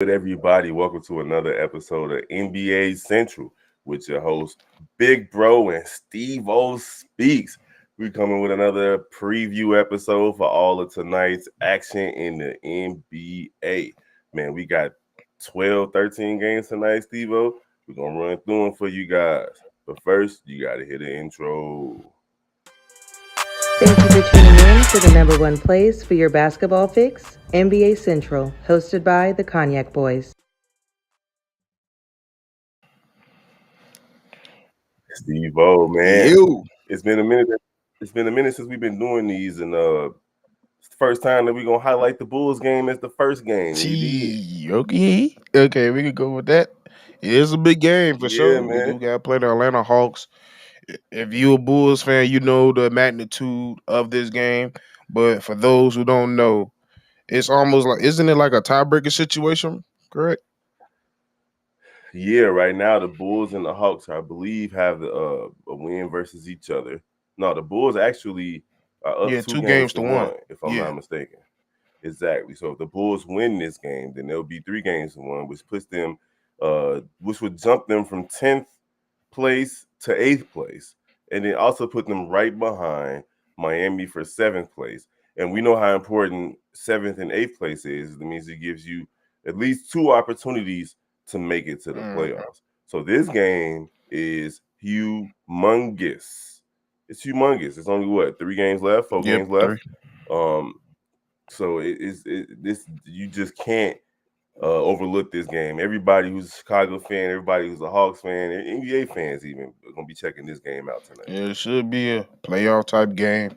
Good, everybody? Welcome to another episode of NBA Central with your host, Big Bro and Steve O Speaks. We're coming with another preview episode for all of tonight's action in the NBA. Man, we got 12, 13 games tonight, Steve O. We're going to run through them for you guys. But first, you got to hit the intro. Thank you for tuning in to the number one place for your basketball fix, NBA Central, hosted by the Cognac Boys. Steve O, man. You. It's been a minute. It's been a minute since we've been doing these, and it's the first time that we're gonna highlight the Bulls game as the first game. You did, Okay, we can go with that. It is a big game for yeah, sure. We man. do got to play the Atlanta Hawks. If you a Bulls fan, you know the magnitude of this game. But for those who don't know, it's almost like isn't it like a tiebreaker situation? Correct? Yeah, right now the Bulls and the Hawks, I believe, have a win versus each other. No, the Bulls actually are up Yeah, two two games games to to one. one, if I'm Yeah. not mistaken. Exactly. So if the Bulls win this game, then there'll be 3 games to 1, which puts them, which would jump them from 10th place to 8th place, and then also put them right behind Miami for 7th place. And we know how important 7th and 8th place is. That means it gives you at least 2 opportunities to make it to the Mhm. playoffs. So this game is humongous. It's humongous. It's only what 3 games left, four Yep, games left. three. Um, so this you just can't overlook this game. Everybody who's a Chicago fan, everybody who's a Hawks fan, and NBA fans even are gonna be checking this game out tonight. Yeah, it should be a playoff type game.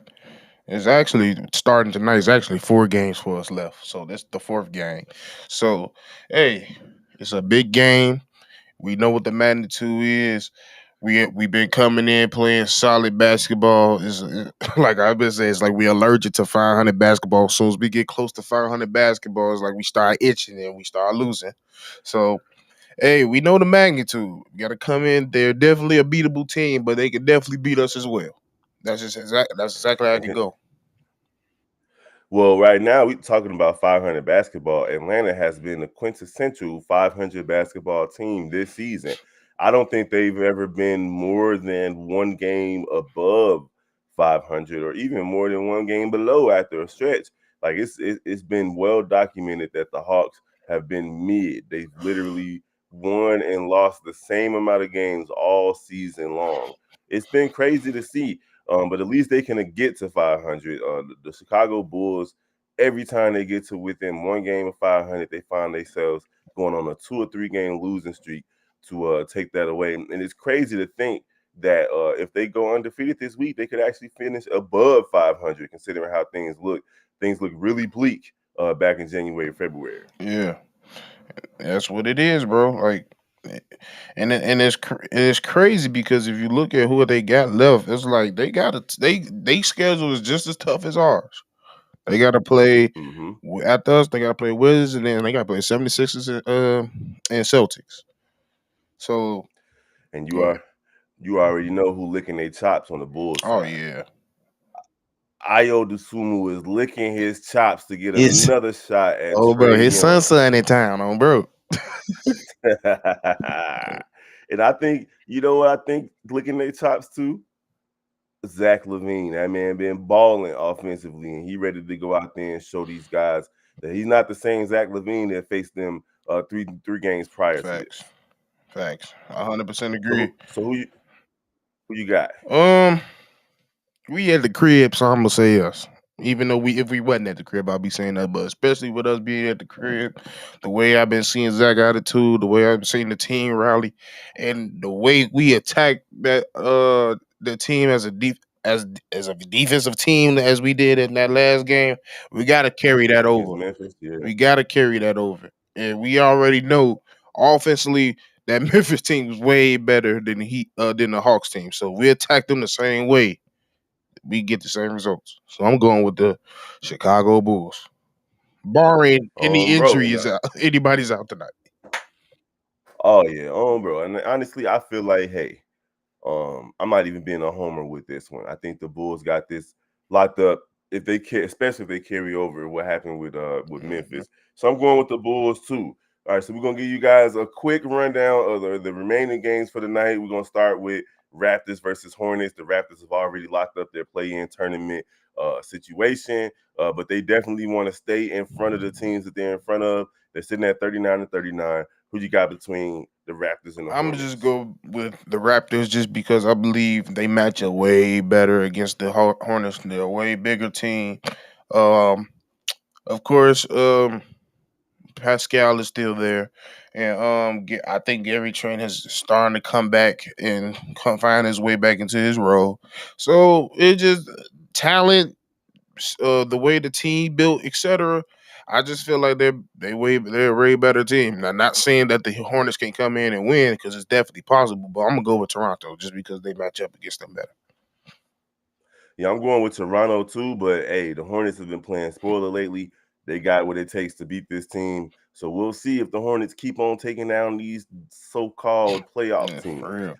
It's actually starting tonight. It's actually 4 games for us left. So that's the fourth game. So, hey, it's a big game. We know what the magnitude is. We've been coming in playing solid basketball. Is like I've been saying, it's like we allergic to 500 basketball. As soon as we get close to 500 basketball, it's like we start itching and we start losing. So hey, we know the magnitude. We got to come in. They're definitely a beatable team, but they can definitely beat us as well. That's exactly how it can go. Well, right now we're talking about 500 basketball. Atlanta has been a quintessential 500 basketball team this season. I don't think they've ever been more than 1 game above 500, or even more than 1 game below after a stretch. Like it's been well documented that the Hawks have been mid. They've literally won and lost the same amount of games all season long. It's been crazy to see. But at least they can get to 500. The Chicago Bulls, every time they get to within 1 game of 500, they find themselves going on a 2 or 3 game losing streak to take that away. And it's crazy to think that if they go undefeated this week, they could actually finish above 500, considering how things look. Things look really bleak back in January, February. Yeah, that's what it is, bro. Like, and it's crazy because if you look at who they got left, it's like they schedule is just as tough as ours. They got to play Hmm. after us. They got to play Wizards, and then they got to play 76ers and Celtics. So And you yeah. are you already know who licking their chops on the Bulls Oh side. yeah. Ayo Dosunmu is licking his chops to get It's another shot at oh bro, Trey his Young. son in town on bro. And I think, you know what I think licking their chops too? Zach Levine. That man been balling offensively, and he ready to go out there and show these guys that he's not the same Zach Levine that faced them three games prior to Facts. this. Facts. 100% So agree. who you got? Um, we at the crib, so I'm gonna say us. Even though we if we wasn't at the crib, I'll be saying that. But especially with us being at the crib, the way I've been seeing Zach attitude, the way I've been seeing the team rally, and the way we attack that the team as a defensive team as we did in that last game, we gotta carry that Against over. Memphis? Yeah. We got to carry that over. And we already know offensively that Memphis team was way better than the Hawks team. So we attack them the same way. We get the same results. So I'm going with the Chicago Bulls. Barring any Bro. And injuries, anybody's out tonight. oh yeah, bro. And honestly, I feel like, hey, I might even be in a homer with this one. I think the Bulls got this locked up especially if they carry over what happened with Mhm. Memphis. So I'm going with the Bulls too. All right, so we're gonna give you guys a quick rundown of the remaining games for the night. We're gonna start with Raptors versus Hornets. The Raptors have already locked up their play-in tournament situation, but they definitely want to stay in front of the teams that they're in front of. They're sitting at 39 and 39. Who you got between the Raptors and the I'm gonna just Hornets? go with the Raptors just because I believe they match up way better against the Hornets. They're a way bigger team. Um, of course, Pascal is still there, and I think Gary Trent has starting to come back and find his way back into his role. So it just talent, the way the team built, etc. I just feel like they're a way better team. Now, not saying that the Hornets can come in and win because it's definitely possible, but I'm gonna go with Toronto just because they match up against them better. Yeah, I'm going with Toronto too, but hey, the Hornets have been playing spoiler lately. They got what it takes to beat this team. So we'll see if the Hornets keep on taking down these so-called playoff Yeah, for teams. real.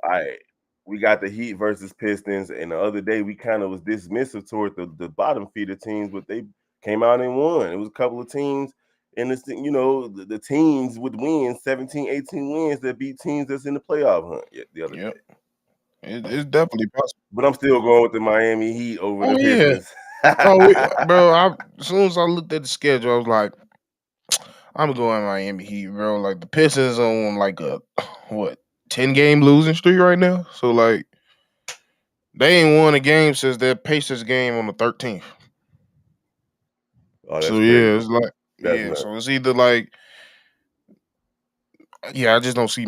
All right. We got the Heat versus Pistons, and the other day we kind of was dismissive toward the bottom feeder teams, but they came out and won. It was a couple of teams in this, the teams would win 17, 18 wins that beat teams that's in the playoff hunt the other Yep, day. it's definitely possible. But I'm still going with the Miami Heat over Oh the yeah. Pistons. Bro. As soon as I looked at the schedule, I was like, I'm going Miami Heat, bro. Like the Pistons on like a what 10 game losing streak right now. So like they ain't won a game since that Pacers game on the 13th. Oh, So that's yeah, crazy. it's like That's yeah. nuts. So it's either like yeah, I just don't see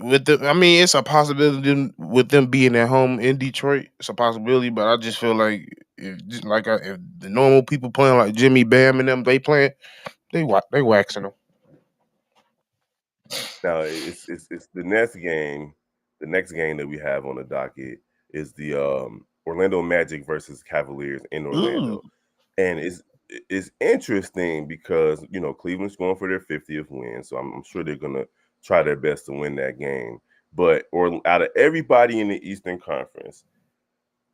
with the. I mean, it's a possibility with them being at home in Detroit. It's a possibility, but I just feel like if the normal people playing like Jimmy Bam and them, they playing they waxing them. Now it's the next game. The next game that we have on the docket is the Orlando Magic versus Cavaliers in Ooh, Orlando, and it's interesting because Cleveland's going for their 50th win, so I'm sure they're gonna try their best to win that game. But or out of everybody in the Eastern Conference,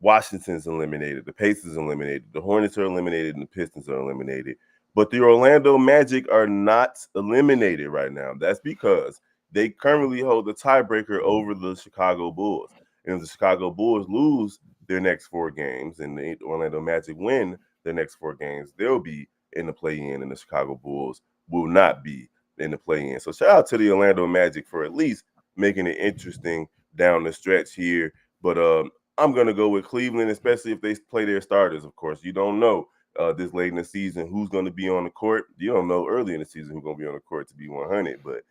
Washington's eliminated, the Pacers eliminated, the Hornets are eliminated, and the Pistons are eliminated. But the Orlando Magic are not eliminated right now. That's because they currently hold the tiebreaker over the Chicago Bulls. And if the Chicago Bulls lose their next four games and the Orlando Magic win their next four games, they'll be in the play-in, and the Chicago Bulls will not be in the play-in. So shout out to the Orlando Magic for at least making it interesting down the stretch here. But I'm gonna go with Cleveland, especially if they play their starters. Of course, you don't know this late in the season who's going to be on the court. You don't know early in the season who's going to be on the court to be 100. But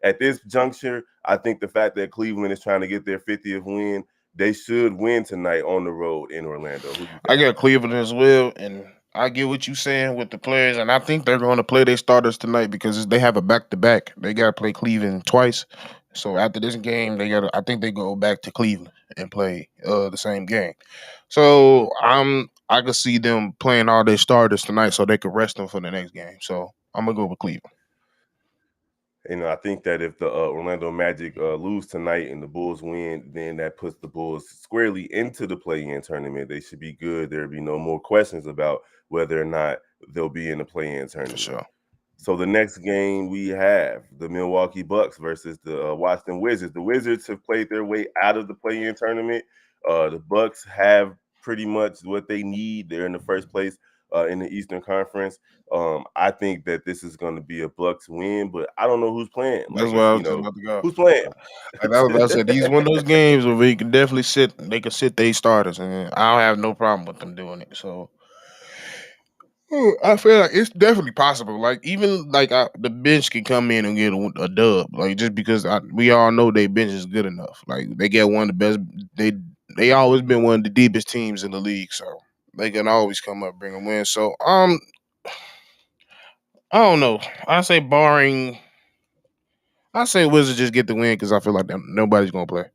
at this juncture, I think the fact that Cleveland is trying to get their 50th win, they should win tonight on the road in Orlando. Who you I got? got Cleveland as well, and I get what you saying with the players, and I think they're going to play their starters tonight because they have a back to back. They got to play Cleveland twice. So after this game, they got. I think they go back to Cleveland and play the same game. So I could see them playing all their starters tonight, so they could rest them for the next game. So I'm gonna go with Cleveland. I think that if the Orlando Magic lose tonight and the Bulls win, then that puts the Bulls squarely into the play-in tournament. They should be good. There'll be no more questions about whether or not they'll be in the play-in For tournament. sure. So the next game we have the Milwaukee Bucks versus the Washington Wizards. The Wizards have played their way out of the play-in tournament. The Bucks have pretty much what they need. They're in the first place in the Eastern Conference. I think that this is going to be a Bucks win, but I don't know who's playing. That's Like what I it's was just about to go. who's playing. Like that was, I said these one of those games where we can definitely sit. They can sit their starters, and I don't have no problem with them doing it. So I feel like it's definitely possible. Like even like the bench can come in and get a dub. Like just because we all know their bench is good enough. Like they get one of the best. They they always been one of the deepest teams in the league. So they can always come up bring a win. So I don't know. I say barring. I say Wizards just get the win because I feel like nobody's gonna play.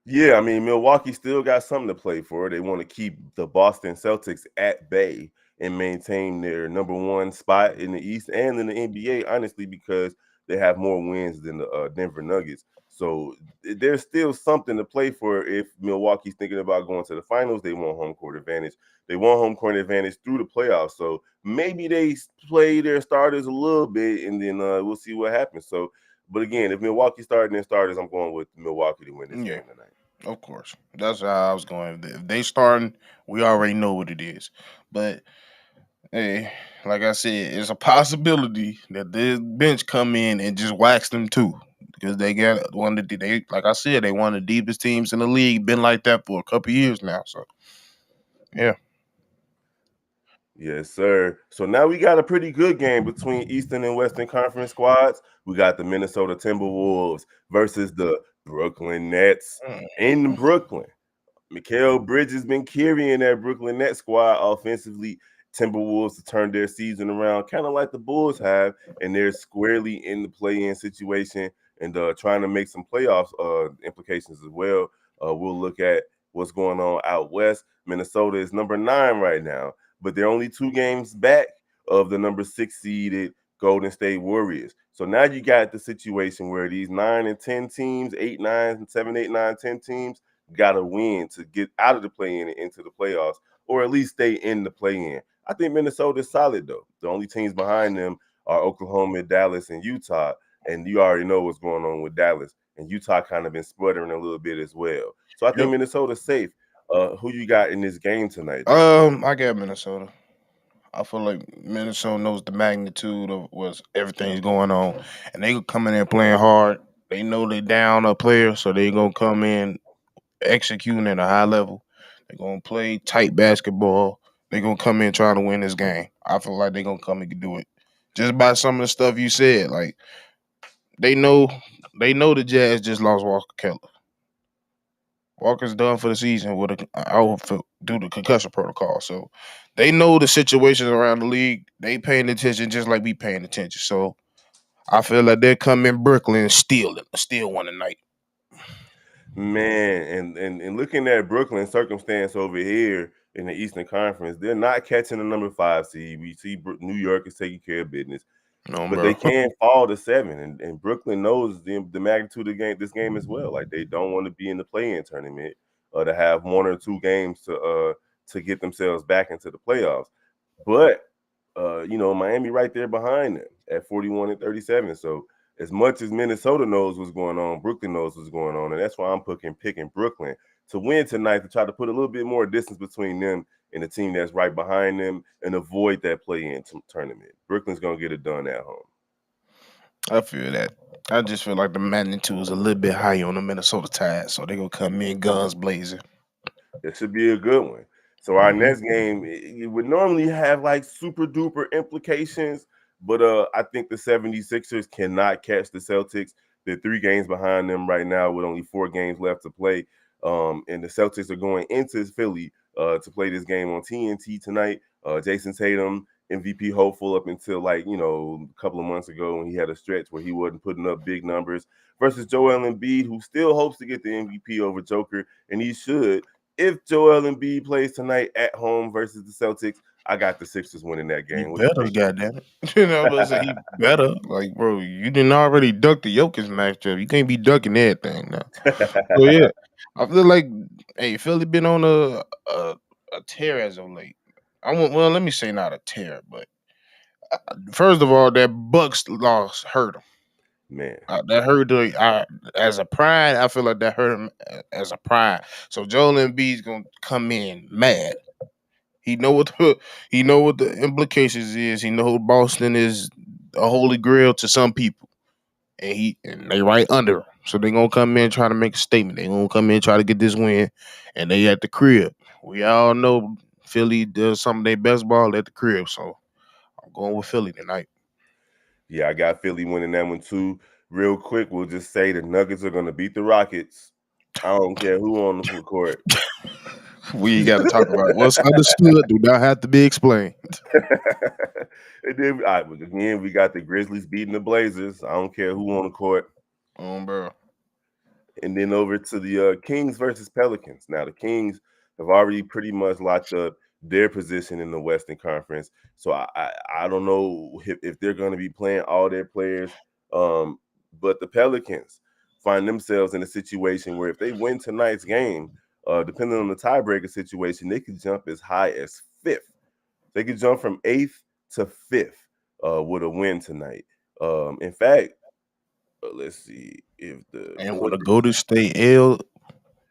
Yeah, I mean, Milwaukee still got something to play for. They want to keep the Boston Celtics at bay and maintain their number one spot in the East and in the NBA, honestly, because they have more wins than the Denver Nuggets. So there's still something to play for if Milwaukee's thinking about going to the finals. They want home court advantage. They want home court advantage through the playoffs. So maybe they play their starters a little bit, and then we'll see what happens. So, but again, if Milwaukee starting their starters, I'm going with Milwaukee to win this Yeah, game tonight. of course. That's how I was going. If they starting, we already know what it is. But hey, like I said, it's a possibility that this bench come in and just wax them too. Because they got one of the they like I said, they one of the deepest teams in the league. Been like that for a couple years now. So yeah. Yes, sir. So now we got a pretty good game between Eastern and Western Conference squads. We got the Minnesota Timberwolves versus the Brooklyn Nets in Brooklyn. Mikal Bridges been carrying that Brooklyn Nets squad offensively. Timberwolves to turn their season around, kind of like the Bulls have, and they're squarely in the play-in situation and trying to make some playoffs implications as well. We'll look at what's going on out west. Minnesota is number 9 right now, but they're only 2 games back of the number 6 seeded Golden State Warriors. So now you got the situation where these 9 and 10 teams, 8, 9, 7, 8, 9, 10 teams got to win to get out of the play-in and into the playoffs, or at least stay in the play-in. I think Minnesota's solid though. The only teams behind them are Oklahoma, Dallas, and Utah, and you already know what's going on with Dallas and Utah. Kind of been sputtering a little bit as well. So I think Yep. Minnesota's safe. Who you got in this game tonight, though? I got Minnesota. I feel like Minnesota knows the magnitude of what's everything's going on, and they come in there playing hard. They know they down a player, so they gonna come in executing at a high level. They're gonna play tight basketball. They're gonna come in trying to win this game. I feel like they're gonna come and do it. Just by some of the stuff you said, like they know the Jazz just lost Walker Kessler. Walker's done for the season with due to concussion protocol. So they know the situations around the league. They paying attention just like we paying attention. So I feel like they're coming in Brooklyn and steal one tonight. Man, and looking at Brooklyn circumstance over here in the Eastern Conference, they're not catching the number 5 seed. We see New York is taking care of business, No, but they bro. can fall to 7, and Brooklyn knows the magnitude of this game as well. Like they don't want to be in the play-in tournament or to have 1 or 2 games to get themselves back into the playoffs. But Miami right there behind them at 41 and 37. So as much as Minnesota knows what's going on, Brooklyn knows what's going on, and that's why I'm picking Brooklyn to win tonight to try to put a little bit more distance between them and the team that's right behind them and avoid that play-in tournament. Brooklyn's gonna get it done at home. I feel that. I just feel like the magnitude is a little bit higher on the Minnesota Tide, so they gonna come in guns blazing. It should be a good one. So our Hmm. next game it would normally have like super duper implications, but I think the 76ers cannot catch the Celtics. They're 3 games behind them right now with only 4 games left to play. And the Celtics are going into Philly to play this game on TNT tonight. Jason Tatum, MVP hopeful up until a couple of months ago when he had a stretch where he wasn't putting up big numbers versus Joel Embiid, who still hopes to get the MVP over Joker, and he should. If Joel Embiid plays tonight at home versus the Celtics, I got the Sixers winning that He game. What you better, think? goddamn it. You know what I'm saying? He better. Like, bro, you didn't already duck the Jokic matchup. You can't be ducking everything now. So yeah, I feel like, hey, Philly been on a tear as of late. Let me say not a tear, but first of all, that Bucks loss hurt him. Man, That hurt as a pride. I feel like that hurt him as a pride. So Joel Embiid's gonna come in mad. He know what he know what the implications is. He know Boston is a holy grail to some people, and they right under him. So they gonna come in trying to make a statement. They gonna come in try to get this win, and they at the crib. We all know Philly does some of their best ball at the crib. So I'm going with Philly tonight. yeah, I got Philly winning that one too. Real quick, we'll just say the Nuggets are going to beat the Rockets. I don't care who on the court. We got to talk about it. What's understood do not have to be explained. And then again, we got the Grizzlies beating the Blazers. I don't care who on the court. Bro. And then over to the Kings versus Pelicans. Now the Kings have already pretty much locked up their position in the Western Conference. So I don't know if they're going to be playing all their players Um, but the Pelicans find themselves in a situation where if they win tonight's game, depending on the tiebreaker situation, they could jump as high as fifth. They could jump from eighth to fifth with a win tonight. In fact, let's see if the And with a Clippers, Golden State L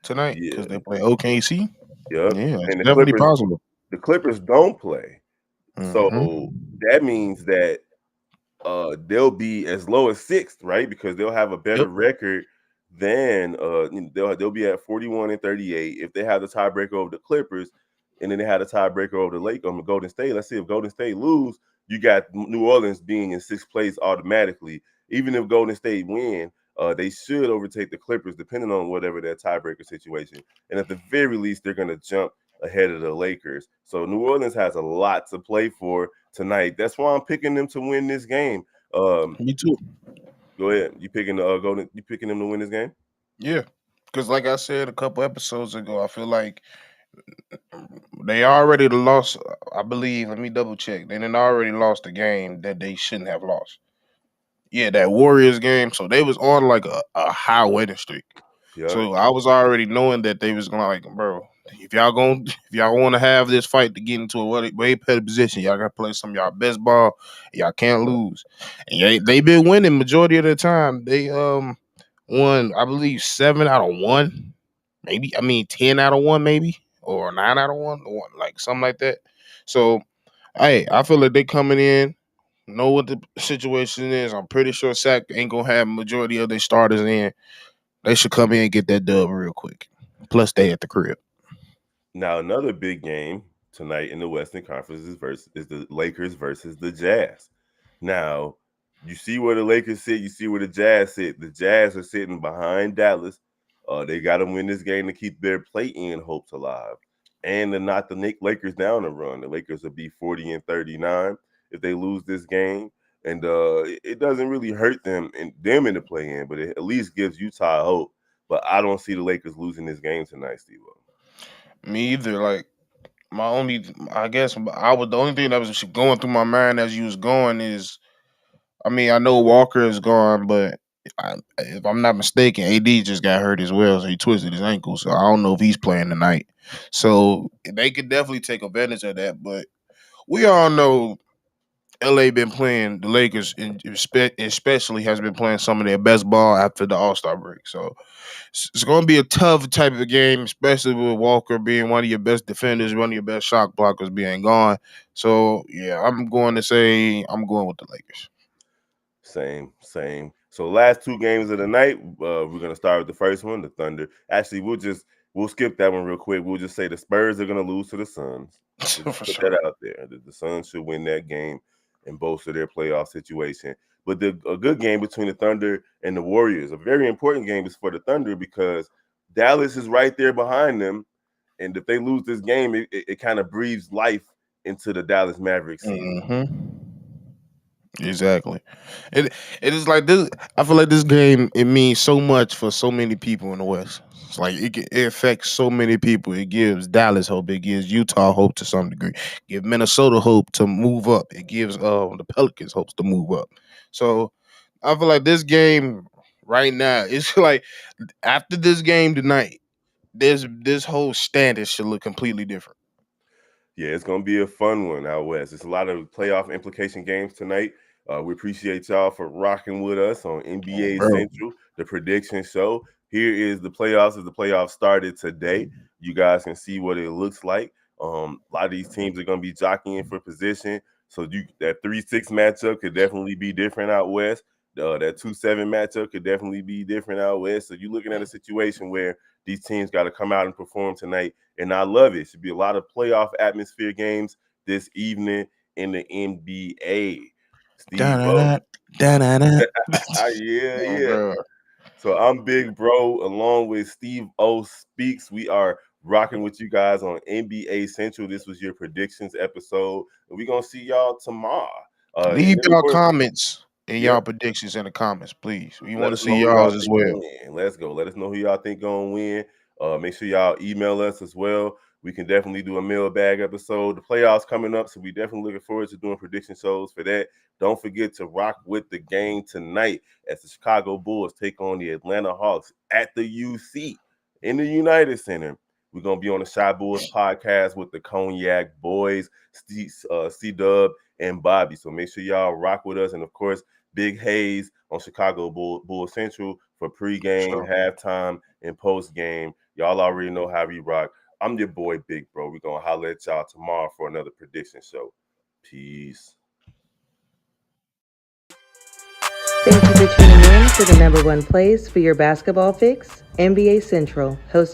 tonight because yeah, they play OKC. yep, Yeah, it's and definitely possible. The Clippers don't play, so Hmm. that means that they'll be as low as sixth, right? Because they'll have a better Yep. record than they'll be at 41-38 if they have the tiebreaker over the Clippers, and then they had a tiebreaker over the Lake on the Golden State. Let's see if Golden State lose, you got New Orleans being in sixth place automatically. Even if Golden State win, they should overtake the Clippers depending on whatever their tiebreaker situation. And at the very least, they're going to jump ahead of the Lakers. So New Orleans has a lot to play for tonight. That's why I'm picking them to win this game. Um, Me too. Go ahead. You picking the Golden? You picking them to win this game? Yeah, because like I said a couple episodes ago, I feel like they already lost. I believe. Let me double check. They done already lost a game that they shouldn't have lost. Yeah, that Warriors game. So they was on like a high winning streak. Yeah. So I was already knowing that they was gonna like, bro. If y'all want to have this fight to get into a way better position, y'all gotta play some of y'all best ball. Y'all can't lose. And they been winning majority of the time. They won, I believe, 7 out of 1, maybe. I mean, 10 out of 1, maybe, or 9 out of 1, or like something like that. So hey, I feel like they coming in, know what the situation is. I'm pretty sure Sac ain't gonna have majority of their starters in. They should come in and get that dub real quick. Plus, they at the crib. Now another big game tonight in the Western Conference is the Lakers versus the Jazz. Now you see where the Lakers sit. You see where the Jazz sit. The Jazz are sitting behind Dallas. They got to win this game to keep their play-in hopes alive, and to not the Lakers down the run. The Lakers will be 40-39 if they lose this game, and it doesn't really hurt them in the play-in, but it at least gives Utah hope. But I don't see the Lakers losing this game tonight, Steve. Me either. Like my only, I guess I was the only thing that was going through my mind as you was going is, I mean, I know Walker is gone, but if I'm not mistaken, AD just got hurt as well, so he twisted his ankle. So I don't know if he's playing tonight. So they could definitely take advantage of that. But we all know LA been playing the Lakers, especially has been playing some of their best ball after the All Star break. So it's going to be a tough type of game, especially with Walker being one of your best defenders, one of your best shot blockers being gone. So yeah, I'm going to say I'm going with the Lakers. Same, same. So last two games of the night, we're gonna start with the first one, the Thunder. Actually, we'll skip that one real quick. We'll just say the Spurs are gonna lose to the Suns. We'll just For put that sure. out there. The Suns should win that game and bolster their playoff situation. But a good game between the Thunder and the Warriors, a very important game is for the Thunder because Dallas is right there behind them, and if they lose this game, it kind of breathes life into the Dallas Mavericks season. Hmm. Exactly. It it is like this. I feel like this game it means so much for so many people in the West. It's like it affects so many people. It gives Dallas hope. It gives Utah hope to some degree. Give Minnesota hope to move up. It gives the Pelicans hopes to move up. So I feel like this game right now it's like after this game tonight, this whole standard should look completely different. Yeah, it's gonna be a fun one out west. It's a lot of playoff implication games tonight. We appreciate y'all for rocking with us on NBA Bro, Central, the prediction show. Here is the playoffs as the playoffs started today. You guys can see what it looks like. A lot of these teams are gonna be jockeying for position. So that 3-6 matchup could definitely be different out west. That 2-7 matchup could definitely be different out west. So you're looking at a situation where these teams got to come out and perform tonight, and I love it. It should be a lot of playoff atmosphere games this evening in the NBA. da Steve da O. da da da da. Yeah, Oh, yeah. bro. So I'm Big Bro along with Steve O Speaks. We are rocking with you guys on NBA Central. This was your predictions episode. And we're gonna see y'all tomorrow. Leave And then y'all comments and yep. y'all predictions in the comments, please. We Let want to us know see who y'all y'all's as think well. gonna win. Let's go. Let us know who y'all think gonna win. Make sure y'all email us as well. We can definitely do a mailbag episode. The playoffs coming up, so we definitely looking forward to doing prediction shows for that. Don't forget to rock with the game tonight as the Chicago Bulls take on the Atlanta Hawks at the UC in the United Center. We're gonna be on the Shy Bulls podcast with the Cognac Boys, C Dub and Bobby. So make sure y'all rock with us, and of course, Big Hayes on Chicago Bull Central for pregame, Sure. halftime, and postgame. Y'all already know how we rock. I'm your boy, Big Bro. We're gonna holler at y'all tomorrow for another prediction show. Peace. Thank you for tuning in to the number one place for your basketball fix, NBA Central, hosted